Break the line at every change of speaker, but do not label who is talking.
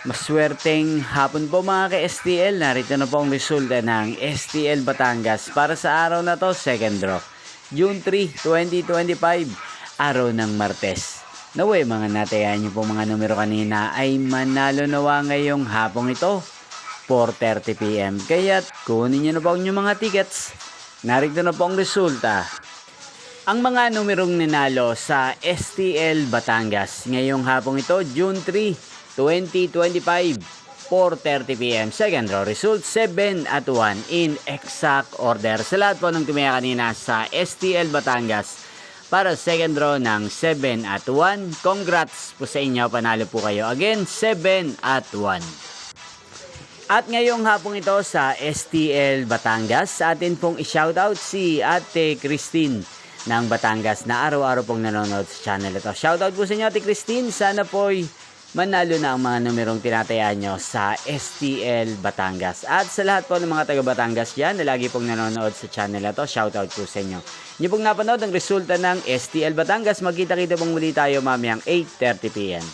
Maswerteng hapon po mga ka-STL. Narito na po ang resulta ng STL Batangas para sa araw na to, second draw. June 3, 2025, araw ng Martes. Naway mga natayan nyo po mga numero kanina ay manalo nawa ngayong hapong ito, 4:30 PM. Kaya't kunin nyo na po ang inyong mga tickets. Narito na po ang resulta. Ang mga numerong nanalo sa STL Batangas ngayong hapong ito, June 3, 2025, 4:30 PM. Second draw result, 7 at 1 in exact order. Sa lahat po ng tumaya kanina sa STL Batangas para second draw ng 7 at 1. Congrats po sa inyo, panalo po kayo. Again, 7 at 1. At ngayong hapong ito sa STL Batangas, sa atin pong i-shoutout si Ate Christine ng Batangas na araw-araw pong nanonood sa channel ito. Shoutout po sa inyo, Ate Christine. Sana po'y manalo na ang mga numerong tinatayaan nyo sa STL Batangas. At sa lahat po ng mga taga Batangas dyan na lagi pong nanonood sa channel ito, shoutout po sa inyo. Inyo pong napanood ang resulta ng STL Batangas. Magkita-kita pong muli tayo mamayang 8:30 PM.